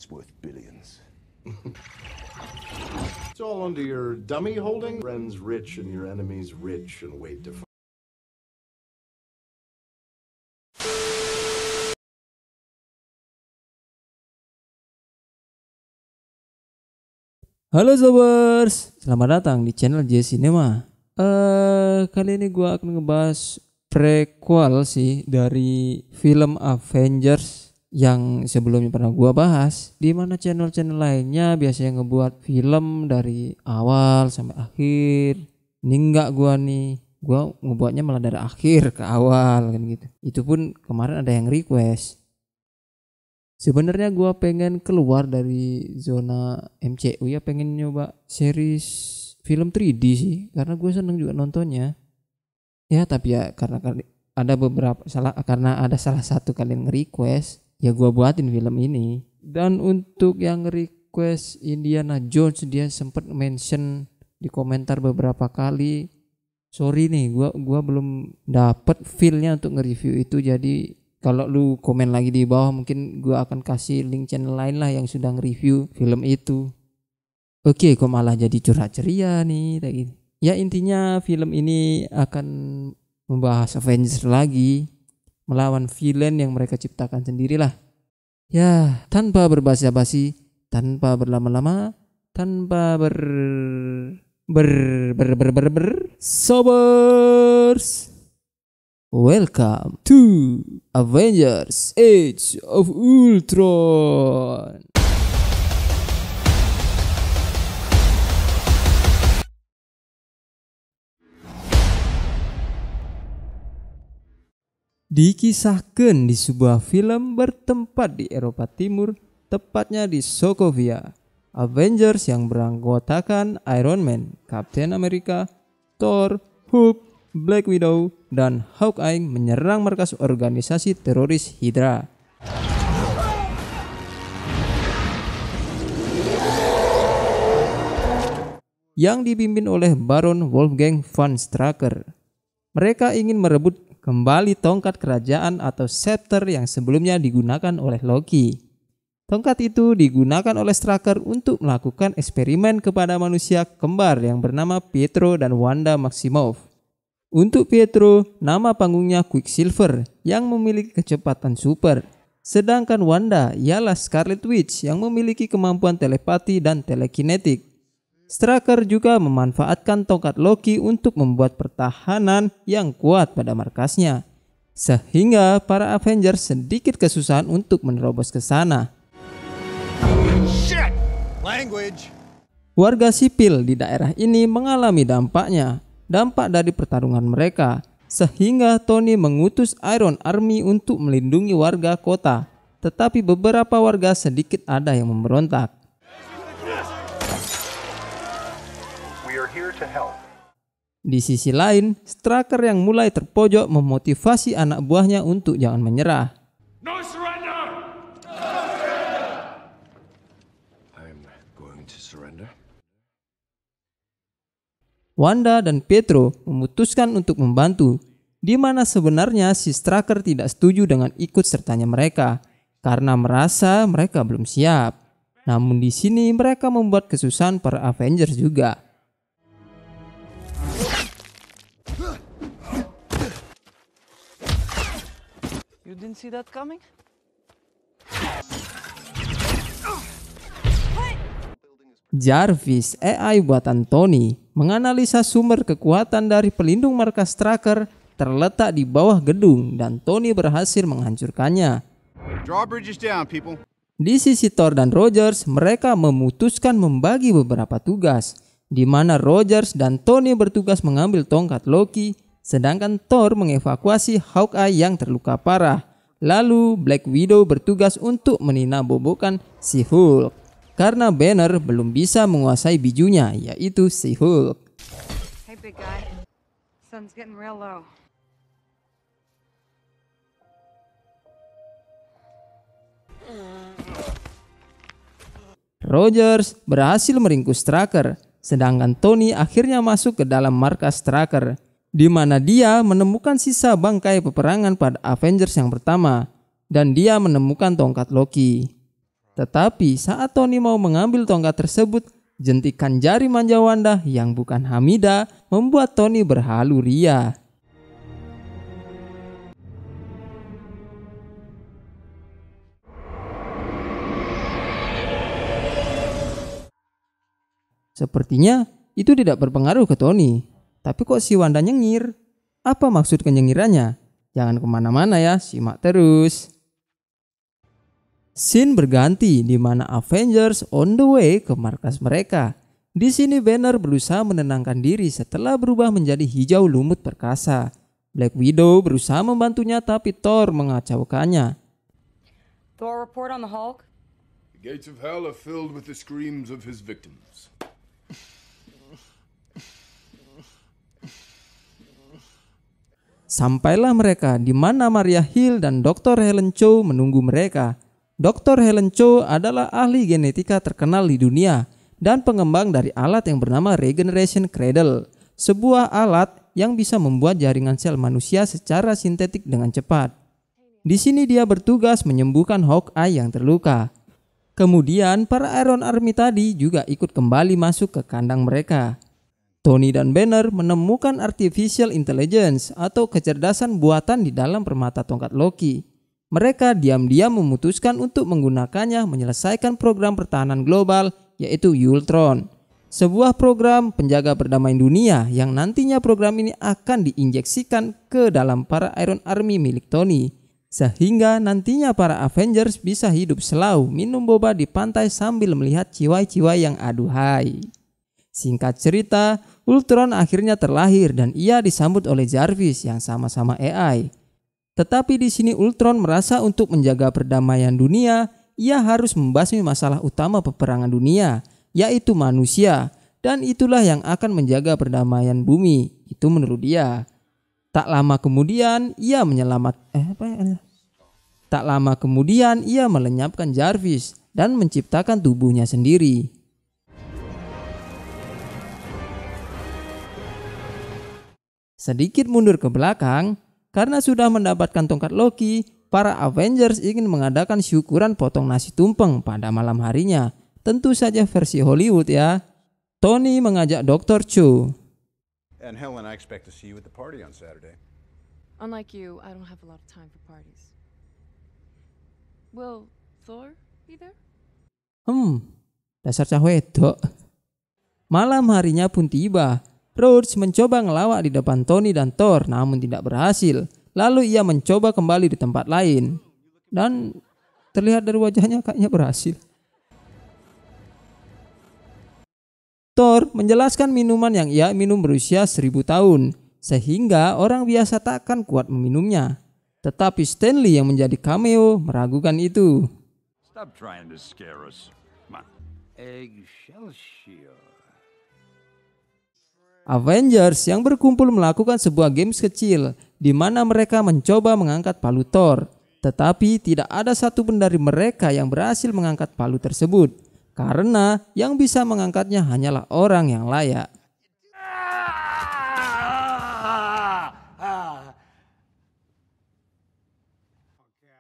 It's worth billions. It's all under your dummy holding. Friends rich and your enemies rich and wait to find. Halo Zobers, selamat datang di channel J Cinema. Kali ini gue akan ngebahas prequel sih dari film Avengers yang sebelumnya pernah gue bahas. Di mana channel-channel lainnya biasanya ngebuat film dari awal sampai akhir. Ini enggak gue ngebuatnya malah dari akhir ke awal kan gitu. Itu pun kemarin ada yang request. Sebenarnya gue pengen keluar dari zona MCU ya, pengen nyoba series film 3D sih, karena gue seneng juga nontonnya. Ya tapi ya karena ada salah satu kalian nge-request, ya gue buatin film ini. Dan untuk yang nge-request Indiana Jones, dia sempat mention di komentar beberapa kali. Sorry nih, gue belum dapet feel-nya untuk nge-review itu, jadi kalau lu komen lagi di bawah mungkin gue akan kasih link channel lain lah yang sudah nge-review film itu. Oke, kok malah jadi curhat ceria nih kayak gini. Ya intinya film ini akan membahas Avengers lagi melawan villain yang mereka ciptakan sendirilah. Ya, tanpa berbasa-basi, tanpa berlama-lama, tanpa sobers. Welcome to Avengers Age of Ultron. Dikisahkan di sebuah film bertempat di Eropa Timur, tepatnya di Sokovia. Avengers yang beranggotakan Iron Man, Captain America, Thor, Hulk, Black Widow, dan Hawkeye menyerang markas organisasi teroris Hydra. Yang dipimpin oleh Baron Wolfgang von Strucker. Mereka ingin merebut kembali tongkat kerajaan atau scepter yang sebelumnya digunakan oleh Loki. Tongkat itu digunakan oleh Strucker untuk melakukan eksperimen kepada manusia kembar yang bernama Pietro dan Wanda Maximoff. Untuk Pietro, nama panggungnya Quicksilver yang memiliki kecepatan super. Sedangkan Wanda ialah Scarlet Witch yang memiliki kemampuan telepati dan telekinetik. Strucker juga memanfaatkan tongkat Loki untuk membuat pertahanan yang kuat pada markasnya. Sehingga para Avengers sedikit kesusahan untuk menerobos ke sana. Warga sipil di daerah ini mengalami dampak dari pertarungan mereka, sehingga Tony mengutus Iron Army untuk melindungi warga kota. Tetapi beberapa warga sedikit ada yang memberontak. Di sisi lain, Strucker yang mulai terpojok memotivasi anak buahnya untuk jangan menyerah. No surrender! I'm going to surrender. Wanda dan Pietro memutuskan untuk membantu, di mana sebenarnya si Strucker tidak setuju dengan ikut sertanya mereka karena merasa mereka belum siap. Namun di sini mereka membuat kesusahan para Avengers juga. You didn't see that coming? Jarvis, AI buatan Tony, menganalisa sumber kekuatan dari pelindung markas Strucker terletak di bawah gedung dan Tony berhasil menghancurkannya. Di sisi Thor dan Rogers, mereka memutuskan membagi beberapa tugas, di mana Rogers dan Tony bertugas mengambil tongkat Loki, sedangkan Thor mengevakuasi Hawkeye yang terluka parah. Lalu Black Widow bertugas untuk meninabobokan si Hulk. Karena Banner belum bisa menguasai bijunya, yaitu si Hulk. Hey big guy, sun's getting real low. Rogers berhasil meringkus Strucker, sedangkan Tony akhirnya masuk ke dalam markas Strucker, di mana dia menemukan sisa bangkai peperangan pada Avengers yang pertama, dan dia menemukan tongkat Loki. Tetapi saat Tony mau mengambil tongkat tersebut, jentikan jari manja Wanda yang bukan Hamida membuat Tony berhalu ria. Sepertinya itu tidak berpengaruh ke Tony. Tapi kok si Wanda nyengir? Apa maksud kenyengirannya? Jangan kemana-mana ya, simak terus. Scene berganti di mana Avengers on the way ke markas mereka. Di sini Banner berusaha menenangkan diri setelah berubah menjadi hijau lumut perkasa. Black Widow berusaha membantunya tapi Thor mengacaukannya. Thor, report on the Hulk. The gates of hell are filled with the screams of his victims. Sampailah mereka di mana Maria Hill dan Dr. Helen Cho menunggu mereka. Dr. Helen Cho adalah ahli genetika terkenal di dunia dan pengembang dari alat yang bernama Regeneration Cradle, sebuah alat yang bisa membuat jaringan sel manusia secara sintetik dengan cepat. Di sini dia bertugas menyembuhkan Hawkeye yang terluka. Kemudian para Iron Army tadi juga ikut kembali masuk ke kandang mereka. Tony dan Banner menemukan artificial intelligence atau kecerdasan buatan di dalam permata tongkat Loki. Mereka diam-diam memutuskan untuk menggunakannya menyelesaikan program pertahanan global yaitu Ultron. Sebuah program penjaga perdamaian dunia yang nantinya program ini akan diinjeksikan ke dalam para Iron Army milik Tony. Sehingga nantinya para Avengers bisa hidup selalu minum boba di pantai sambil melihat ciwai-ciwai yang aduhai. Singkat cerita, Ultron akhirnya terlahir dan ia disambut oleh Jarvis yang sama-sama AI. Tetapi di sini Ultron merasa untuk menjaga perdamaian dunia, ia harus membasmi masalah utama peperangan dunia, yaitu manusia, dan itulah yang akan menjaga perdamaian bumi. Itu menurut dia. Tak lama kemudian ia melenyapkan Jarvis dan menciptakan tubuhnya sendiri. Sedikit mundur ke belakang, karena sudah mendapatkan tongkat Loki, para Avengers ingin mengadakan syukuran potong nasi tumpeng pada malam harinya. Tentu saja versi Hollywood ya. Tony mengajak Dr. Cho. And Helen, I expect to see you at the party on Saturday. Unlike you, I don't have a lot of time for parties. Will Thor be there? Dasar cah wedok. Malam harinya pun tiba. Rhodes mencoba ngelawak di depan Tony dan Thor namun tidak berhasil. Lalu ia mencoba kembali di tempat lain. Dan terlihat dari wajahnya kayaknya berhasil. Thor menjelaskan minuman yang ia minum berusia 1000 tahun. Sehingga orang biasa takkan kuat meminumnya. Tetapi Stanley yang menjadi cameo meragukan itu. Stop trying to scare us. Come on. Eggshell shield. Avengers yang berkumpul melakukan sebuah games kecil di mana mereka mencoba mengangkat palu Thor. Tetapi tidak ada satupun dari mereka yang berhasil mengangkat palu tersebut. Karena yang bisa mengangkatnya hanyalah orang yang layak.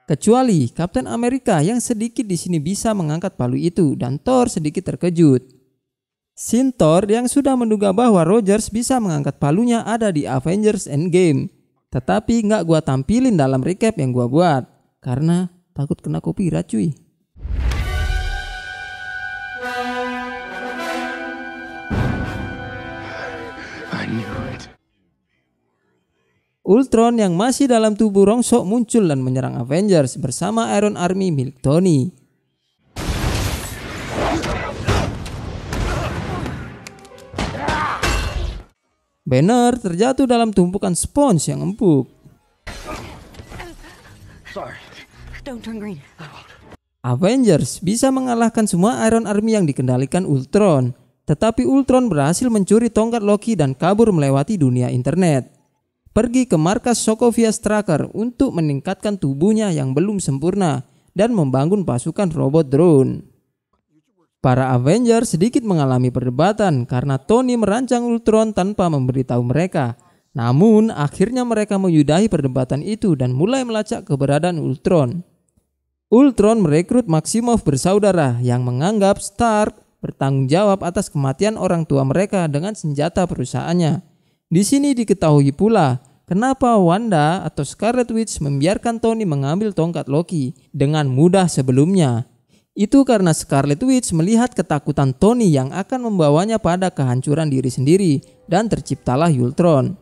Kecuali Captain America yang sedikit di sini bisa mengangkat palu itu dan Thor sedikit terkejut. Scene Thor yang sudah menduga bahwa Rogers bisa mengangkat palunya ada di Avengers Endgame. Tetapi nggak gua tampilin dalam recap yang gua buat. Karena takut kena copyright cuy. I knew it. Ultron yang masih dalam tubuh Rongsok muncul dan menyerang Avengers bersama Iron Army milik Tony. Banner terjatuh dalam tumpukan spons yang empuk. Don't turn green. Avengers bisa mengalahkan semua Iron Army yang dikendalikan Ultron. Tetapi Ultron berhasil mencuri tongkat Loki dan kabur melewati dunia internet. Pergi ke markas Sokovia Straker untuk meningkatkan tubuhnya yang belum sempurna dan membangun pasukan robot drone. Para Avengers sedikit mengalami perdebatan karena Tony merancang Ultron tanpa memberitahu mereka. Namun akhirnya mereka menyudahi perdebatan itu dan mulai melacak keberadaan Ultron. Ultron merekrut Maximoff bersaudara yang menganggap Stark bertanggung jawab atas kematian orang tua mereka dengan senjata perusahaannya. Di sini diketahui pula kenapa Wanda atau Scarlet Witch membiarkan Tony mengambil tongkat Loki dengan mudah sebelumnya. Itu karena Scarlet Witch melihat ketakutan Tony yang akan membawanya pada kehancuran diri sendiri dan terciptalah Ultron.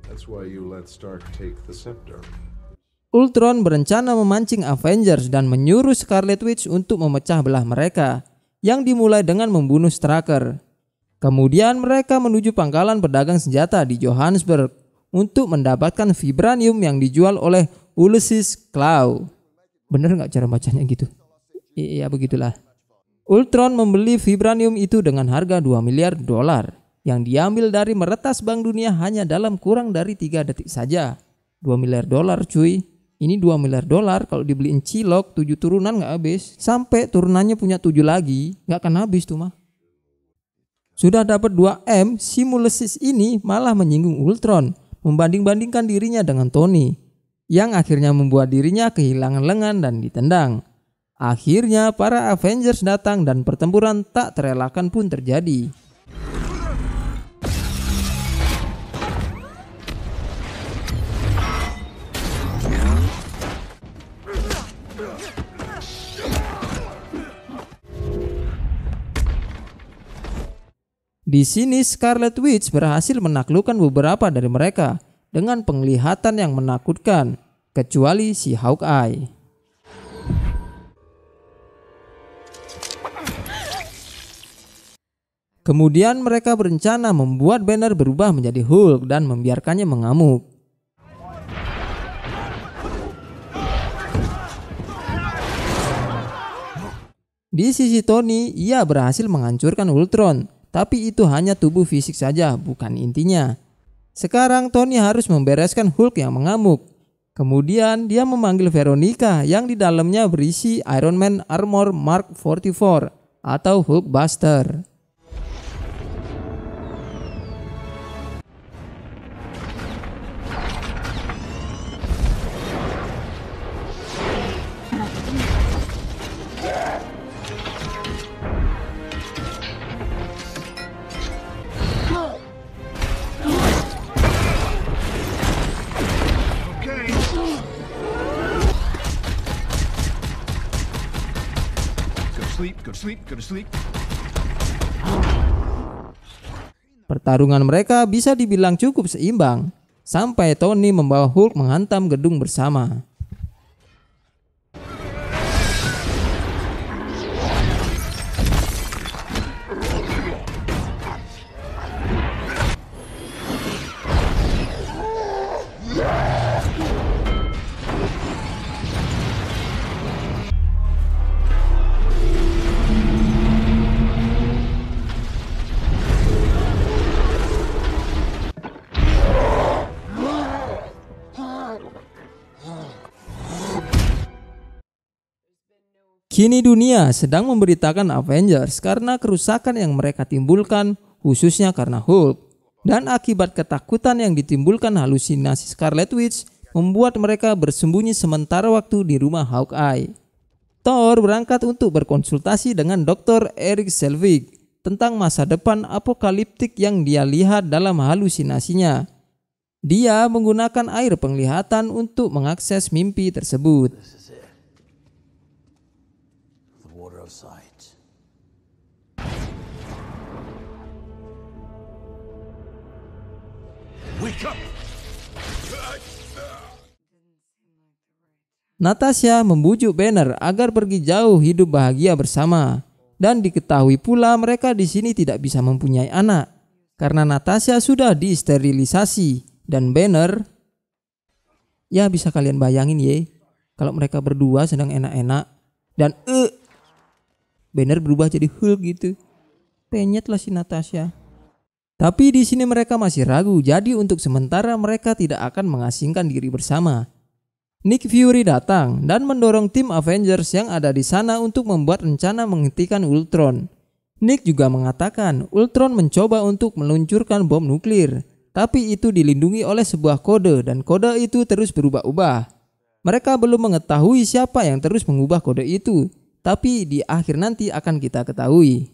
That's why you let Stark take the scepter. Ultron berencana memancing Avengers dan menyuruh Scarlet Witch untuk memecah belah mereka, yang dimulai dengan membunuh Strucker. Kemudian mereka menuju pangkalan pedagang senjata di Johannesburg untuk mendapatkan vibranium yang dijual oleh Ulysses Klaue. Bener nggak cara bacanya gitu? Iya begitulah. Ultron membeli vibranium itu dengan harga $2 miliar yang diambil dari meretas Bank Dunia hanya dalam kurang dari 3 detik saja. $2 miliar cuy. Ini $2 miliar kalau dibeliin cilok 7 turunan nggak habis. Sampai turunannya punya 7 lagi nggak akan habis tuh mah. Sudah dapat 2M, si Ulysses ini malah menyinggung Ultron, membanding-bandingkan dirinya dengan Tony, yang akhirnya membuat dirinya kehilangan lengan dan ditendang. Akhirnya para Avengers datang dan pertempuran tak terelakkan pun terjadi. Di sini Scarlet Witch berhasil menaklukkan beberapa dari mereka dengan penglihatan yang menakutkan, kecuali si Hawkeye. Kemudian mereka berencana membuat Banner berubah menjadi Hulk dan membiarkannya mengamuk. Di sisi Tony, ia berhasil menghancurkan Ultron. Tapi itu hanya tubuh fisik saja, bukan intinya. Sekarang Tony harus membereskan Hulk yang mengamuk. Kemudian dia memanggil Veronica yang di dalamnya berisi Iron Man Armor Mark 44 atau Hulkbuster. Go to sleep. Pertarungan mereka bisa dibilang cukup seimbang, sampai Tony membawa Hulk menghantam gedung bersama. Kini dunia sedang memberitakan Avengers karena kerusakan yang mereka timbulkan, khususnya karena Hulk. Dan akibat ketakutan yang ditimbulkan halusinasi Scarlet Witch membuat mereka bersembunyi sementara waktu di rumah Hawkeye. Thor berangkat untuk berkonsultasi dengan Dr. Erik Selvig tentang masa depan apokaliptik yang dia lihat dalam halusinasinya. Dia menggunakan air penglihatan untuk mengakses mimpi tersebut. Natasha membujuk Banner agar pergi jauh hidup bahagia bersama, dan diketahui pula mereka di sini tidak bisa mempunyai anak karena Natasha sudah disterilisasi dan Banner, ya bisa kalian bayangin ye, kalau mereka berdua sedang enak-enak dan Banner berubah jadi Hulk gitu, penyet lah si Natasha. Tapi di sini mereka masih ragu, jadi untuk sementara mereka tidak akan mengasingkan diri bersama. Nick Fury datang dan mendorong tim Avengers yang ada di sana untuk membuat rencana menghentikan Ultron. Nick juga mengatakan Ultron mencoba untuk meluncurkan bom nuklir, tapi itu dilindungi oleh sebuah kode dan kode itu terus berubah-ubah. Mereka belum mengetahui siapa yang terus mengubah kode itu, tapi di akhir nanti akan kita ketahui.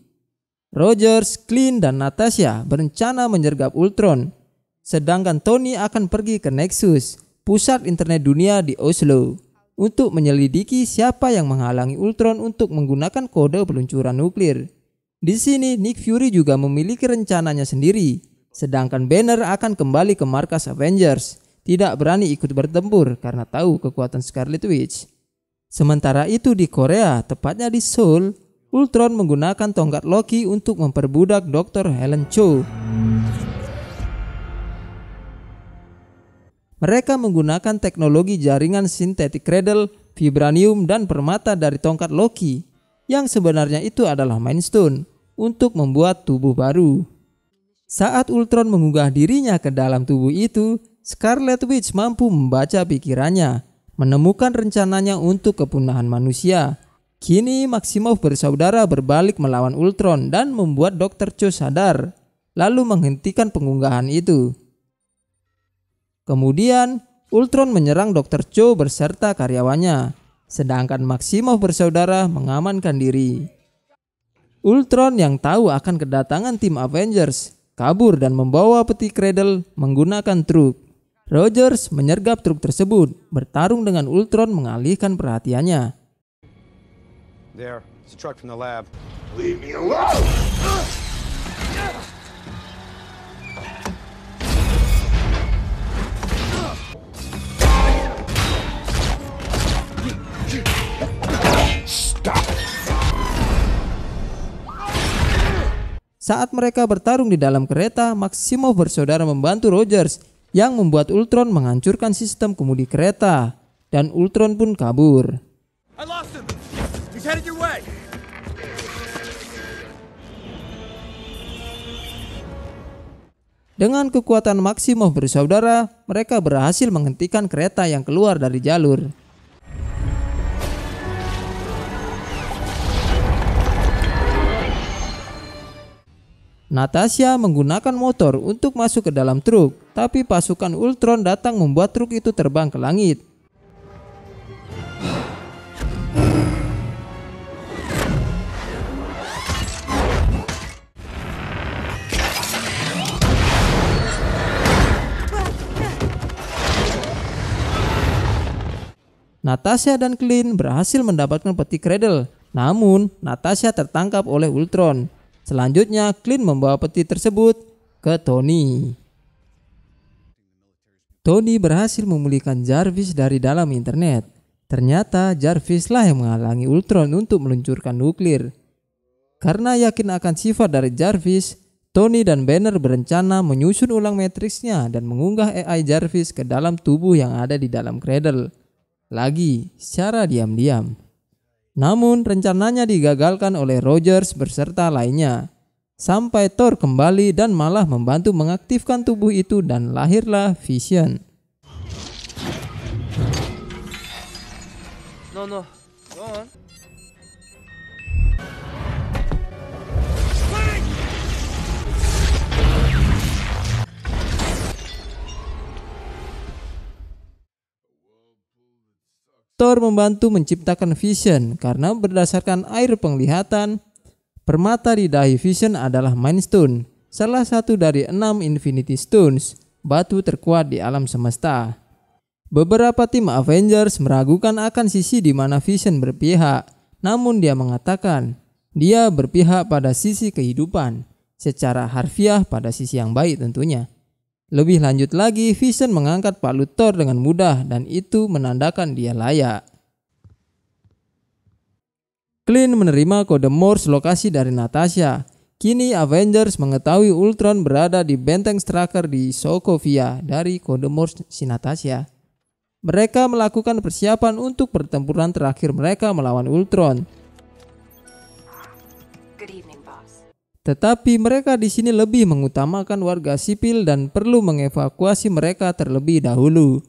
Rogers, Clint, dan Natasha berencana menyergap Ultron, sedangkan Tony akan pergi ke Nexus, pusat internet dunia di Oslo, untuk menyelidiki siapa yang menghalangi Ultron untuk menggunakan kode peluncuran nuklir. Di sini Nick Fury juga memiliki rencananya sendiri, sedangkan Banner akan kembali ke markas Avengers, tidak berani ikut bertempur karena tahu kekuatan Scarlet Witch. Sementara itu di Korea, tepatnya di Seoul, Ultron menggunakan tongkat Loki untuk memperbudak Dr. Helen Cho. Mereka menggunakan teknologi jaringan synthetic cradle, vibranium, dan permata dari tongkat Loki, yang sebenarnya itu adalah Mind Stone, untuk membuat tubuh baru. Saat Ultron mengunggah dirinya ke dalam tubuh itu, Scarlet Witch mampu membaca pikirannya, menemukan rencananya untuk kepunahan manusia. Kini Maximoff bersaudara berbalik melawan Ultron dan membuat Dr. Cho sadar, lalu menghentikan pengunggahan itu. Kemudian Ultron menyerang Dr. Cho beserta karyawannya, sedangkan Maximoff bersaudara mengamankan diri. Ultron yang tahu akan kedatangan tim Avengers kabur dan membawa peti Cradle menggunakan truk. Rogers menyergap truk tersebut, bertarung dengan Ultron mengalihkan perhatiannya. There, it's a truck from the lab. Leave me alone! Saat mereka bertarung di dalam kereta, Maximoff bersaudara membantu Rogers yang membuat Ultron menghancurkan sistem kemudi kereta, dan Ultron pun kabur. I lost him! He's headed your way! Dengan kekuatan Maximoff bersaudara, mereka berhasil menghentikan kereta yang keluar dari jalur. Natasha menggunakan motor untuk masuk ke dalam truk, tapi pasukan Ultron datang membuat truk itu terbang ke langit. Natasha dan Clint berhasil mendapatkan peti Cradle, namun Natasha tertangkap oleh Ultron. Selanjutnya, Clint membawa peti tersebut ke Tony. Tony berhasil memulihkan Jarvis dari dalam internet. Ternyata Jarvis lah yang menghalangi Ultron untuk meluncurkan nuklir. Karena yakin akan sifat dari Jarvis, Tony dan Banner berencana menyusun ulang matriksnya dan mengunggah AI Jarvis ke dalam tubuh yang ada di dalam Cradle. Lagi, secara diam-diam. Namun rencananya digagalkan oleh Rogers beserta lainnya. Sampai Thor kembali dan malah membantu mengaktifkan tubuh itu dan lahirlah Vision. No, go on. Thor membantu menciptakan Vision karena berdasarkan air penglihatan, permata di dahi Vision adalah Mind Stone, salah satu dari 6 Infinity Stones, batu terkuat di alam semesta. Beberapa tim Avengers meragukan akan sisi di mana Vision berpihak, namun dia mengatakan dia berpihak pada sisi kehidupan, secara harfiah pada sisi yang baik tentunya. Lebih lanjut lagi, Vision mengangkat palu Thor dengan mudah dan itu menandakan dia layak. Clint menerima kode Morse lokasi dari Natasha. Kini Avengers mengetahui Ultron berada di benteng Strucker di Sokovia dari kode Morse si Natasha. Mereka melakukan persiapan untuk pertempuran terakhir mereka melawan Ultron. Good evening, boss. Tetapi mereka di sini lebih mengutamakan warga sipil dan perlu mengevakuasi mereka terlebih dahulu.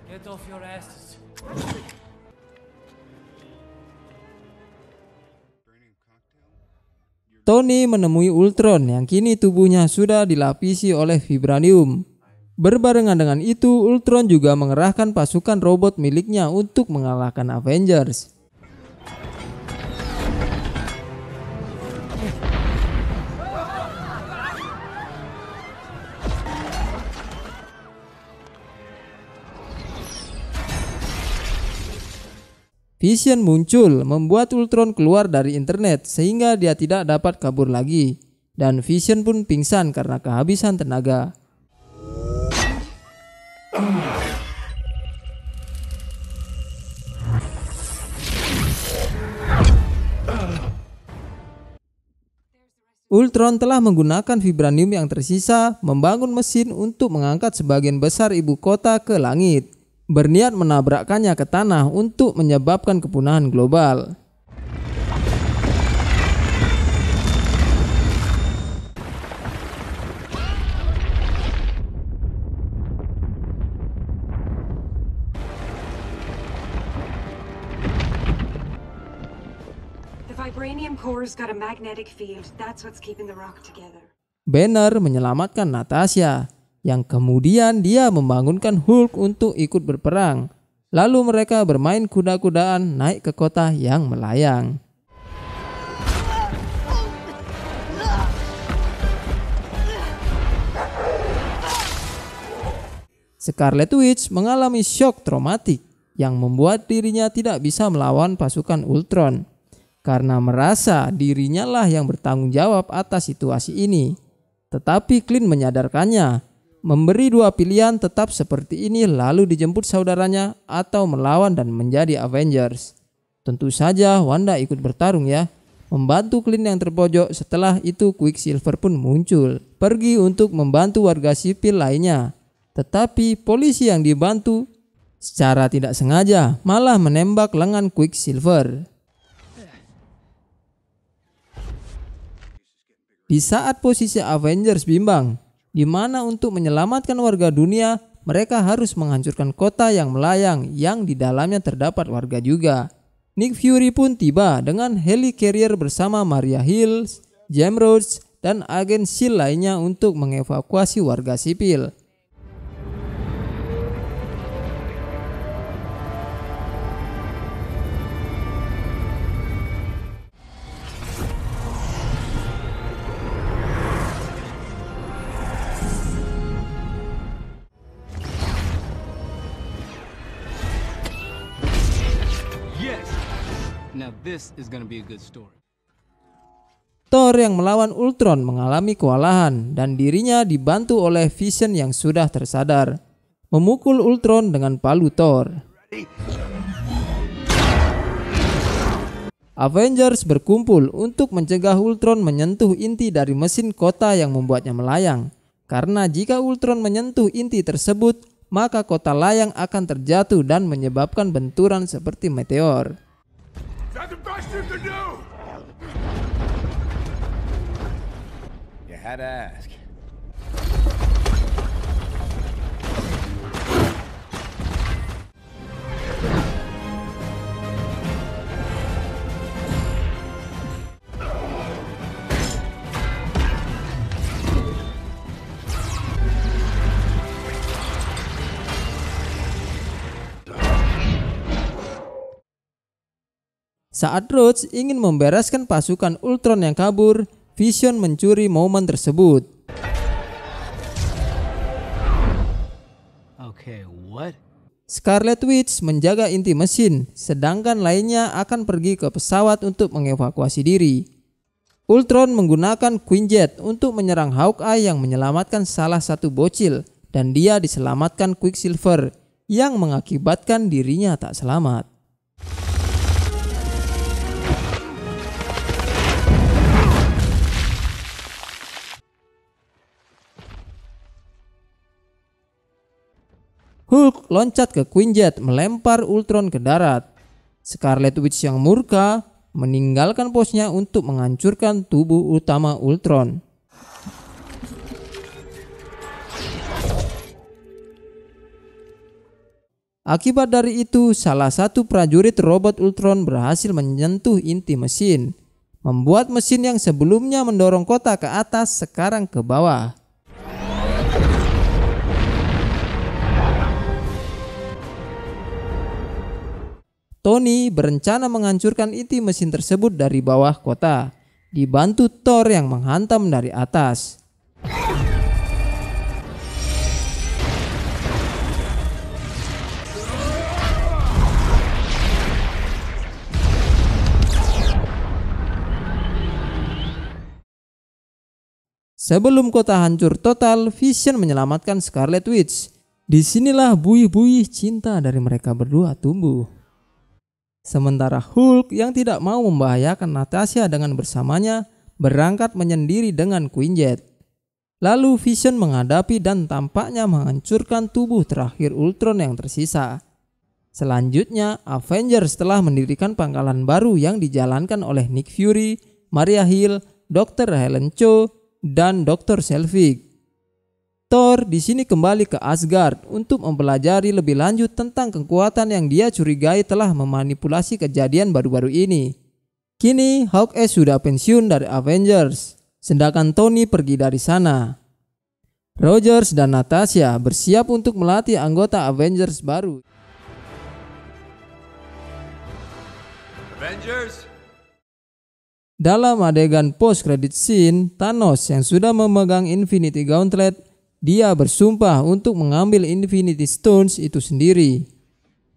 Get off your asses. Tony menemui Ultron yang kini tubuhnya sudah dilapisi oleh vibranium. Berbarengan dengan itu, Ultron juga mengerahkan pasukan robot miliknya untuk mengalahkan Avengers. Vision muncul, membuat Ultron keluar dari internet sehingga dia tidak dapat kabur lagi. Dan Vision pun pingsan karena kehabisan tenaga. Ultron telah menggunakan vibranium yang tersisa membangun mesin untuk mengangkat sebagian besar ibu kota ke langit, berniat menabrakkannya ke tanah untuk menyebabkan kepunahan global. The vibranium core's got a magnetic field. That's what's keeping the rock together. Banner menyelamatkan Natasha, yang kemudian dia membangunkan Hulk untuk ikut berperang. Lalu mereka bermain kuda-kudaan naik ke kota yang melayang. Scarlet Witch mengalami shock traumatik yang membuat dirinya tidak bisa melawan pasukan Ultron karena merasa dirinya lah yang bertanggung jawab atas situasi ini. Tetapi Clint menyadarkannya, memberi dua pilihan tetap seperti ini lalu dijemput saudaranya atau melawan dan menjadi Avengers. Tentu saja Wanda ikut bertarung ya, membantu Clint yang terpojok. Setelah itu Quicksilver pun muncul, pergi untuk membantu warga sipil lainnya. Tetapi polisi yang dibantu secara tidak sengaja malah menembak lengan Quicksilver. Di saat posisi Avengers bimbang, di mana untuk menyelamatkan warga dunia, mereka harus menghancurkan kota yang melayang yang di dalamnya terdapat warga juga. Nick Fury pun tiba dengan helicarrier bersama Maria Hill, James Rhodes, dan agen SHIELD lainnya untuk mengevakuasi warga sipil. Now this is gonna be a good story. Thor yang melawan Ultron mengalami kewalahan dan dirinya dibantu oleh Vision yang sudah tersadar, memukul Ultron dengan palu Thor. Avengers berkumpul untuk mencegah Ultron menyentuh inti dari mesin kota yang membuatnya melayang. Karena jika Ultron menyentuh inti tersebut, maka kota layang akan terjatuh dan menyebabkan benturan seperti meteor. That's the best you can do! You had to ask. Saat Rhodes ingin membereskan pasukan Ultron yang kabur, Vision mencuri momen tersebut. Okay, what? Scarlet Witch menjaga inti mesin, sedangkan lainnya akan pergi ke pesawat untuk mengevakuasi diri. Ultron menggunakan Quinjet untuk menyerang Hawkeye yang menyelamatkan salah satu bocil, dan dia diselamatkan Quicksilver yang mengakibatkan dirinya tak selamat. Hulk loncat ke Quinjet melempar Ultron ke darat. Scarlet Witch yang murka meninggalkan posnya untuk menghancurkan tubuh utama Ultron. Akibat dari itu, salah satu prajurit robot Ultron berhasil menyentuh inti mesin. membuat mesin yang sebelumnya mendorong kota ke atas sekarang ke bawah. Tony berencana menghancurkan inti mesin tersebut dari bawah kota, dibantu Thor yang menghantam dari atas. Sebelum kota hancur total, Vision menyelamatkan Scarlet Witch. Disinilah buih-buih cinta dari mereka berdua tumbuh. Sementara Hulk yang tidak mau membahayakan Natasha dengan bersamanya berangkat menyendiri dengan Quinjet. Lalu Vision menghadapi dan tampaknya menghancurkan tubuh terakhir Ultron yang tersisa. Selanjutnya, Avengers telah mendirikan pangkalan baru yang dijalankan oleh Nick Fury, Maria Hill, Dr. Helen Cho, dan Dr. Selvig. Thor di sini kembali ke Asgard untuk mempelajari lebih lanjut tentang kekuatan yang dia curigai telah memanipulasi kejadian baru-baru ini. Kini Hawkeye sudah pensiun dari Avengers, sedangkan Tony pergi dari sana. Rogers dan Natasha bersiap untuk melatih anggota Avengers baru. Avengers! Dalam adegan post-credit scene, Thanos yang sudah memegang Infinity Gauntlet, dia bersumpah untuk mengambil Infinity Stones itu sendiri.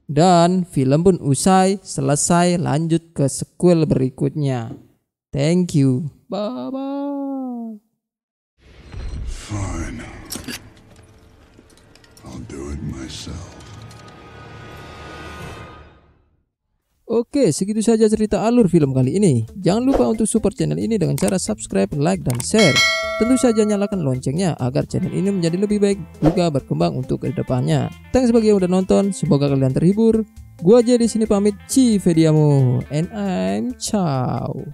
Dan film pun usai, selesai, lanjut ke sequel berikutnya. Thank you. Bye-bye. Fine. I'll do it myself. Oke, segitu saja cerita alur film kali ini. Jangan lupa untuk support channel ini dengan cara subscribe, like, dan share. Tentu saja nyalakan loncengnya agar channel ini menjadi lebih baik juga berkembang untuk kedepannya. Thanks bagi yang udah nonton, semoga kalian terhibur. Gua aja di sini pamit, Ci Vediamo, and I'm ciao.